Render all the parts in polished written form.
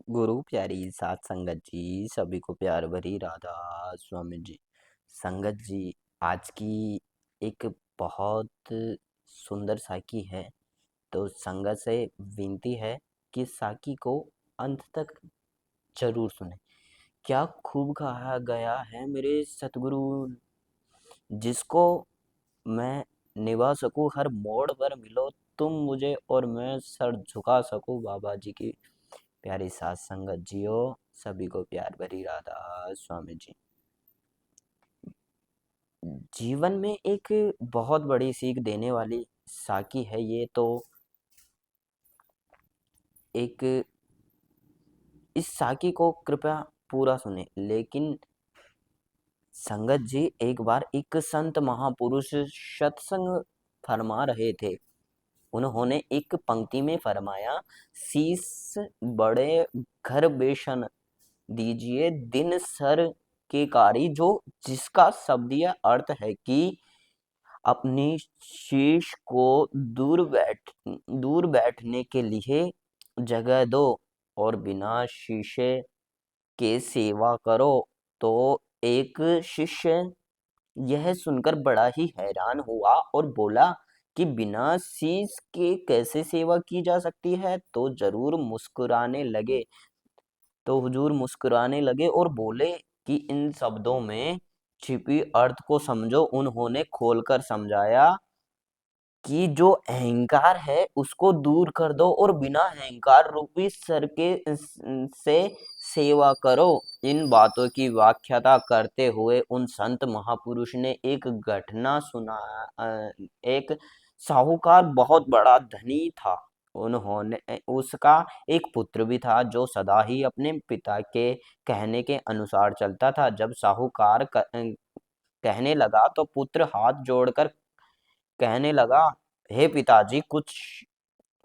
गुरु प्यारी सात संगत जी, सभी को प्यार भरी राधा स्वामी जी। संगत जी, आज की एक बहुत सुंदर साखी है। तो संगत से विनती है कि साखी को अंत तक जरूर सुने। क्या खूब कहा गया है मेरे सतगुरु, जिसको मैं निभा सकूं हर मोड़ पर मिलो तुम मुझे, और मैं सर झुका सकूं बाबा जी की प्यारी सात संगत जियो। सभी को प्यार भरी राधा स्वामी जी। जीवन में एक बहुत बड़ी सीख देने वाली साकी है ये तो। एक इस साकी को कृपया पूरा सुने। लेकिन संगत जी, एक बार एक संत महापुरुष सत्संग फरमा रहे थे। उन्होंने एक पंक्ति में फरमाया, शीस बड़े घर बेशन दीजिए दिन सर के कारी, जो जिसका शब्दीय अर्थ है कि अपनी शीश को दूर बैठने के लिए जगह दो और बिना शीशे के सेवा करो। तो एक शिष्य यह सुनकर बड़ा ही हैरान हुआ और बोला कि बिना शीश के कैसे सेवा की जा सकती है। तो जरूर मुस्कुराने लगे तो हुजूर मुस्कुराने लगे और बोले कि इन शब्दों में छिपी अर्थ को समझो। उन्होंने खोलकर समझाया कि जो अहंकार है उसको दूर कर दो और बिना अहंकार रूपी सर के से सेवा करो। इन बातों की व्याख्याता करते हुए उन संत महापुरुष ने एक घटना सुना। एक साहूकार बहुत बड़ा धनी था। उन्होंने उसका एक पुत्र भी था जो सदा ही अपने पिता के कहने के अनुसार चलता था। जब साहूकार कहने लगा तो पुत्र हाथ जोड़कर कहने लगा, हे पिताजी कुछ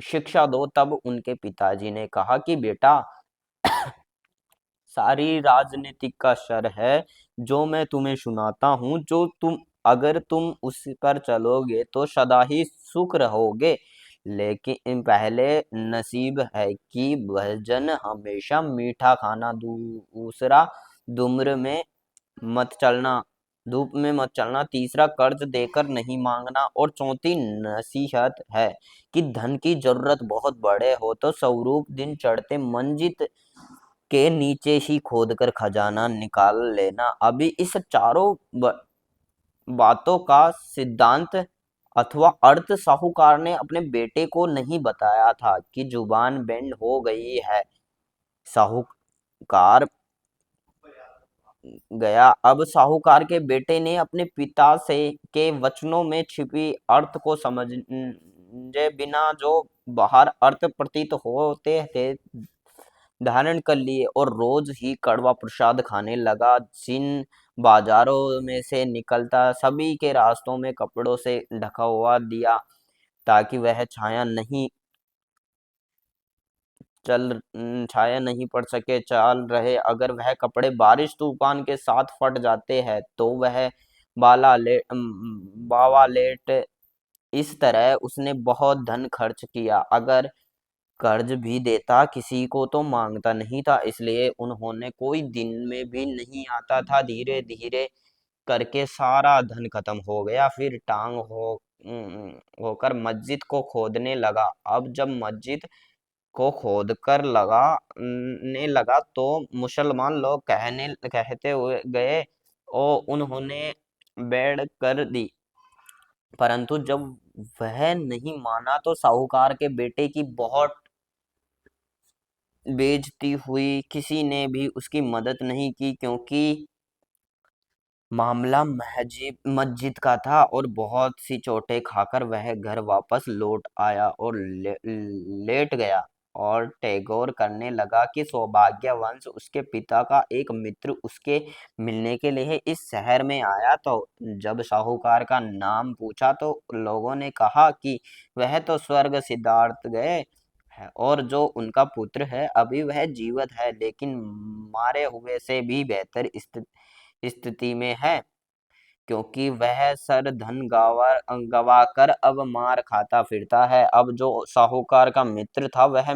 शिक्षा दो। तब उनके पिताजी ने कहा कि बेटा, सारी राजनीतिक का शर है जो मैं तुम्हें सुनाता हूँ, जो अगर तुम उस पर चलोगे तो सदा ही सुख रहोगे। लेकिन पहले नसीब है कि भजन हमेशा मीठा खाना, दूसरा धूम्र में मत चलना, धूप में मत चलना, तीसरा कर्ज देकर नहीं मांगना, और चौथी नसीहत है कि धन की जरूरत बहुत बड़े हो तो स्वरूप दिन चढ़ते मंजित के नीचे ही खोद कर खजाना निकाल लेना। अभी इस चारों बातों का सिद्धांत अथवा अर्थ साहूकार ने अपने बेटे को नहीं बताया था कि जुबान बेंड हो गई है। साहूकार गया। अब साहूकार के बेटे ने अपने पिता से के वचनों में छिपी अर्थ को समझे बिना जो बाहर अर्थ प्रतीत होते थे धारण कर लिए और रोज ही कड़वा प्रसाद खाने लगा। जिन बाजारों में से निकलता सभी के रास्तों में कपड़ों से ढका हुआ दिया ताकि वह छाया नहीं पड़ सके चल रहे। अगर वह कपड़े बारिश तूफान के साथ फट जाते हैं तो वह बावा लेट। इस तरह उसने बहुत धन खर्च किया। अगर कर्ज भी देता किसी को तो मांगता नहीं था, इसलिए उन्होंने कोई दिन में भी नहीं आता था। धीरे धीरे करके सारा धन खत्म हो गया। फिर होकर मस्जिद को खोदने लगा। अब जब मस्जिद को खोद कर लगाने लगा तो मुसलमान लोग कहते हुए गए और उन्होंने बेड़ कर दी। परंतु जब वह नहीं माना तो साहूकार के बेटे की बहुत बेइज्जती हुई। किसी ने भी उसकी मदद नहीं की क्योंकि मामला मस्जिद का था। और बहुत सी चोटें खाकर वह घर वापस लौट आया और लेट गया और टैगोर करने लगा कि सौभाग्यवंश उसके पिता का एक मित्र उसके मिलने के लिए इस शहर में आया। तो जब साहूकार का नाम पूछा तो लोगों ने कहा कि वह तो स्वर्ग सिद्धार्थ गए है और जो उनका पुत्र है अभी वह जीवित है, लेकिन मारे हुए से भी बेहतर स्थिति में है, क्योंकि वह सर धन गवा कर अब मार खाता फिरता है। अब जो साहूकार का मित्र था वह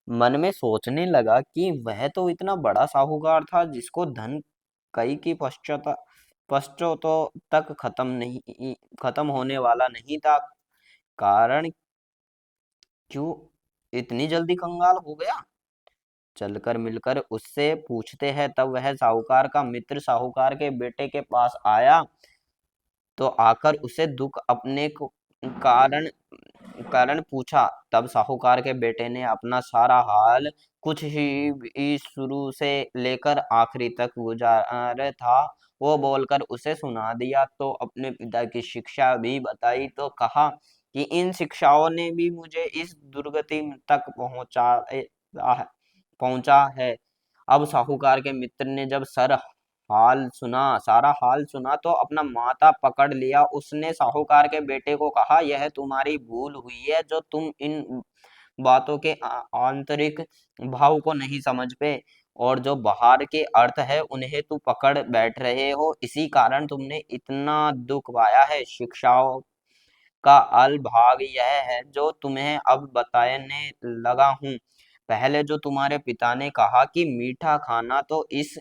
मन में सोचने लगा कि वह तो इतना बड़ा साहूकार था जिसको धन कई की पश्चातों तक खत्म होने वाला नहीं था। कारण क्यों इतनी जल्दी कंगाल हो गया? चलकर मिलकर उससे पूछते हैं। तब वह साहूकार का मित्र साहूकार के बेटे के पास आया तो आकर उसे दुख अपने को कारण कारण पूछा। तब साहूकार के बेटे ने अपना सारा हाल कुछ ही शुरू से लेकर आखिरी तक गुजार था वो बोलकर उसे सुना दिया। तो अपने पिता की शिक्षा भी बताई तो कहा कि इन शिक्षाओं ने भी मुझे इस दुर्गति तक पहुंचा है। अब साहूकार के मित्र ने जब सारा हाल सुना तो अपना माथा पकड़ लिया। उसने साहूकार के बेटे को कहा, यह तुम्हारी भूल हुई है जो तुम इन बातों के आंतरिक भाव को नहीं समझ पे और जो बाहर के अर्थ है उन्हें तू पकड़ बैठ रहे हो, इसी कारण तुमने इतना दुख पाया है। शिक्षाओं का अल भाग यह है जो तुम्हें अब बताने लगा हूँ। पहले जो तुम्हारे पिता ने कहा कि मीठा खाना, तो इस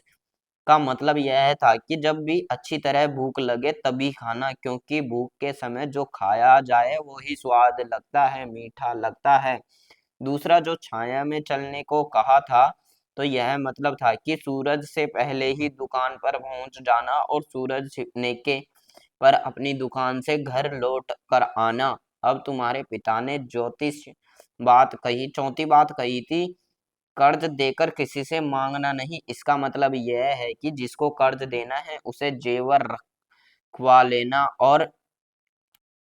का मतलब यह था कि जब भी अच्छी तरह भूख लगे तभी खाना, क्योंकि भूख के समय जो खाया जाए वो ही स्वाद लगता है, मीठा लगता है। दूसरा जो छाया में चलने को कहा था, तो यह मतलब था कि सूरज से पहले ही दुकान पर पहुंच जाना और सूरज छिपने के पर अपनी दुकान से घर लौट कर आना। अब तुम्हारे पिता ने चौथी बात कही थी, कर्ज देकर किसी से मांगना नहीं। इसका मतलब यह है कि जिसको कर्ज देना है उसे रखवा लेना और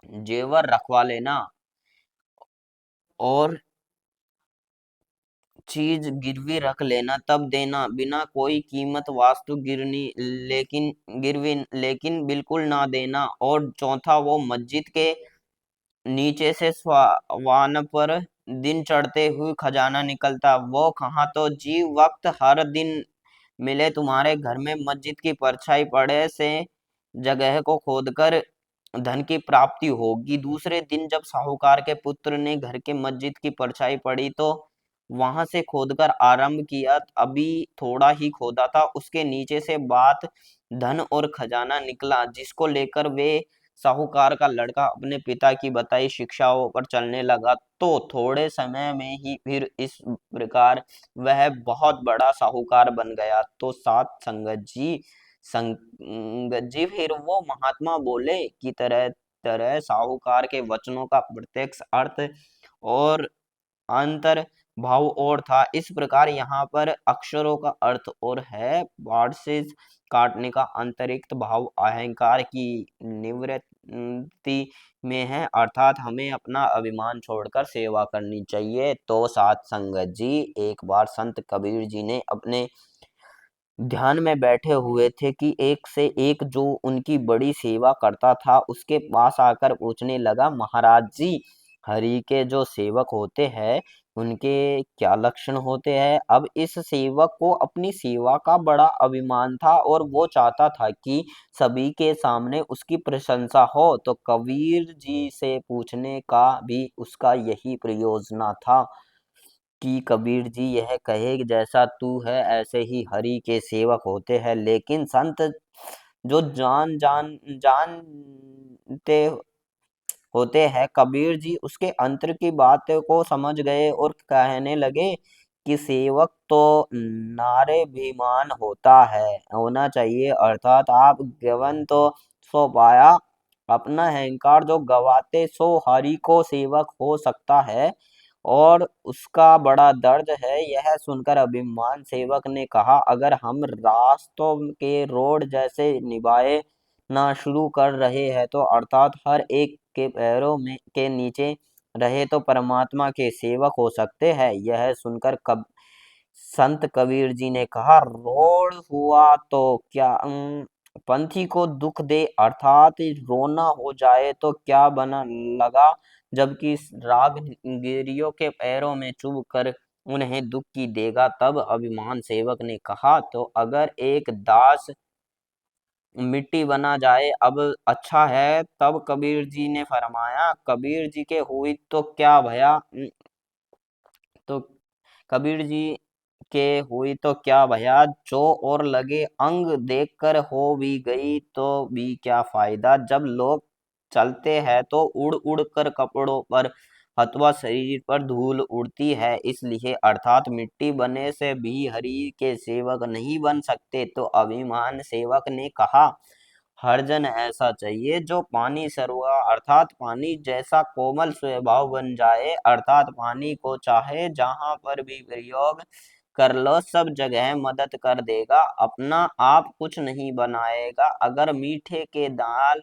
जेवर रखवा लेना और चीज गिरवी रख लेना तब देना, बिना कोई कीमत वस्तु लेकिन बिल्कुल ना देना। और चौथा, वो मस्जिद के नीचे से स्वान पर दिन चढ़ते हुए खजाना निकलता, वो कहाँ तो जी वक्त हर दिन मिले तुम्हारे घर में मस्जिद की परछाई पड़े से जगह को खोदकर धन की प्राप्ति होगी। दूसरे दिन जब साहूकार के पुत्र ने घर के मस्जिद की परछाई पड़ी तो वहां से खोदकर आरंभ किया। अभी थोड़ा ही खोदा था, उसके नीचे से बात धन और खजाना निकला, जिसको लेकर वे साहूकार का लड़का अपने पिता की बताई शिक्षाओं पर चलने लगा। तो थोड़े समय में ही फिर इस प्रकार वह बहुत बड़ा साहूकार बन गया। तो सात संगत जी फिर वो महात्मा बोले कि तरह तरह साहूकार के वचनों का प्रत्यक्ष अर्थ और अंतर भाव और था। इस प्रकार यहाँ पर अक्षरों का अर्थ और है, वर्ड से काटने का अतिरिक्त भाव अहंकार की निवृत्ति में है, अर्थात हमें अपना अभिमान छोड़कर सेवा करनी चाहिए। तो सात संगत जी, एक बार संत कबीर जी ने अपने ध्यान में बैठे हुए थे कि एक से एक जो उनकी बड़ी सेवा करता था उसके पास आकर पूछने लगा, महाराज जी, हरि के जो सेवक होते हैं उनके क्या लक्षण होते हैं? अब इस सेवक को अपनी सेवा का बड़ा अभिमान था और वो चाहता था कि सभी के सामने उसकी प्रशंसा हो। तो कबीर जी से पूछने का भी उसका यही प्रयोजन था कि कबीर जी यह कहे कि जैसा तू है ऐसे ही हरि के सेवक होते हैं। लेकिन संत जो जानते होते हैं, कबीर जी उसके अंतर की बात को समझ गए और कहने लगे कि सेवक तो नारेभिमान होना चाहिए, अर्थात आप गवन तो सो पाया, अपना अहंकार जो गवाते सो हरि को सेवक हो सकता है और उसका बड़ा दर्द है। यह सुनकर अभिमान सेवक ने कहा, अगर हम रास्तों के रोड जैसे निभाए ना शुरू कर रहे हैं तो अर्थात हर एक के पैरों में के नीचे रहे तो परमात्मा के सेवक हो सकते हैं। यह सुनकर संत कबीर जी ने कहा, रोड़ हुआ तो क्या पंथी को दुख दे, अर्थात रोना हो जाए तो क्या बना लगा, जबकि राग गिरियों के पैरों में चुभ कर उन्हें दुख की देगा। तब अभिमान सेवक ने कहा, तो अगर एक दास मिट्टी बना जाए अब अच्छा है। तब कबीर जी ने फरमाया, कबीर जी के हुई तो क्या भया, तो कबीर जी के हुई तो क्या भया, जो और लगे अंग देखकर हो भी गई तो भी क्या फायदा। जब लोग चलते हैं तो उड़ उड़ कर कपड़ों पर अथवा शरीर पर धूल उड़ती है, इसलिए अर्थात मिट्टी बने से भी हरि के सेवक नहीं बन सकते। तो अभिमान सेवक ने कहा, हरजन ऐसा चाहिए जो पानी सरुआ अर्थात पानी जैसा कोमल स्वभाव बन जाए, अर्थात पानी को चाहे जहां पर भी प्रयोग कर लो सब जगह मदद कर देगा, अपना आप कुछ नहीं बनाएगा। अगर मीठे के दाल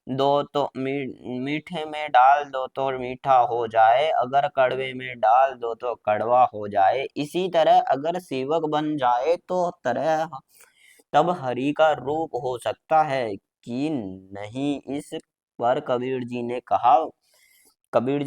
दो तो मीठे में डाल दो तो मीठा हो जाए, अगर कड़वे में डाल दो तो कड़वा हो जाए। इसी तरह अगर सेवक बन जाए तो तरह तब हरि का रूप हो सकता है कि नहीं। इस पर कबीर जी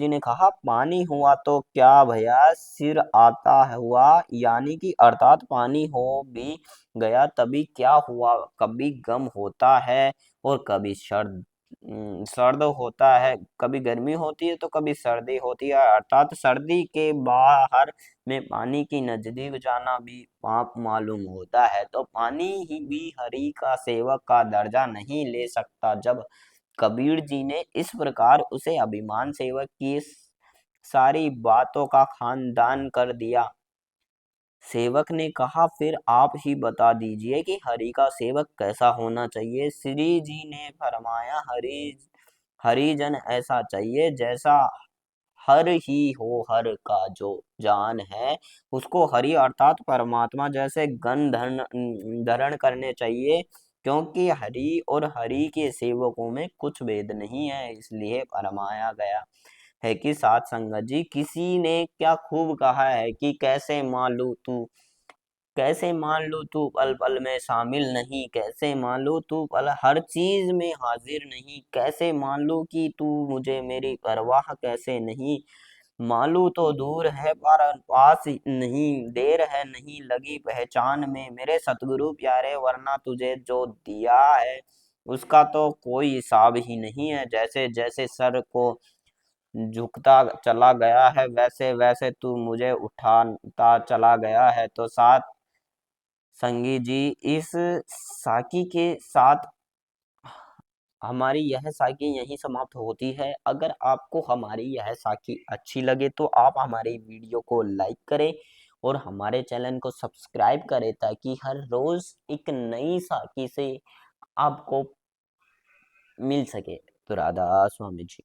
ने कहा, पानी हुआ तो क्या भया, सिर आता हुआ, यानी कि अर्थात पानी हो भी गया तभी क्या हुआ। कभी गम होता है और कभी सर्द होता है, कभी गर्मी होती है तो कभी सर्दी होती है, अर्थात सर्दी के बाहर में पानी की नजदीक जाना भी पाप मालूम होता है। तो पानी ही भी हरि का सेवक का दर्जा नहीं ले सकता। जब कबीर जी ने इस प्रकार उसे अभिमान सेवक की सारी बातों का खानदान कर दिया, सेवक ने कहा, फिर आप ही बता दीजिए कि हरि का सेवक कैसा होना चाहिए। श्री जी ने फरमाया, हरिजन ऐसा चाहिए जैसा हर ही हो, हर का जो जान है उसको हरि अर्थात परमात्मा जैसे गण धरण करने चाहिए, क्योंकि हरि और हरि के सेवकों में कुछ भेद नहीं है। इसलिए फरमाया गया है कि साथ संगत जी, किसी ने क्या खूब कहा है कि कैसे मान लू तू पल पल में शामिल नहीं, कैसे मान लू तू पल हर चीज में हाजिर नहीं, कैसे मान लू कि तू मुझे मेरी परवाह कैसे नहीं। मालू तो दूर है पर पास नहीं, देर है नहीं लगी पहचान में, मेरे सतगुरु प्यारे वरना तुझे जो दिया है उसका तो कोई हिसाब ही नहीं है। जैसे जैसे सर को झुकता चला गया है वैसे वैसे तू मुझे उठाता चला गया है। तो साथ संगी जी, इस साकी के साथ हमारी यह साकी यहीं समाप्त होती है। अगर आपको हमारी यह साकी अच्छी लगे तो आप हमारी वीडियो को लाइक करें और हमारे चैनल को सब्सक्राइब करें, ताकि हर रोज एक नई साकी से आपको मिल सके। तो राधा स्वामी जी।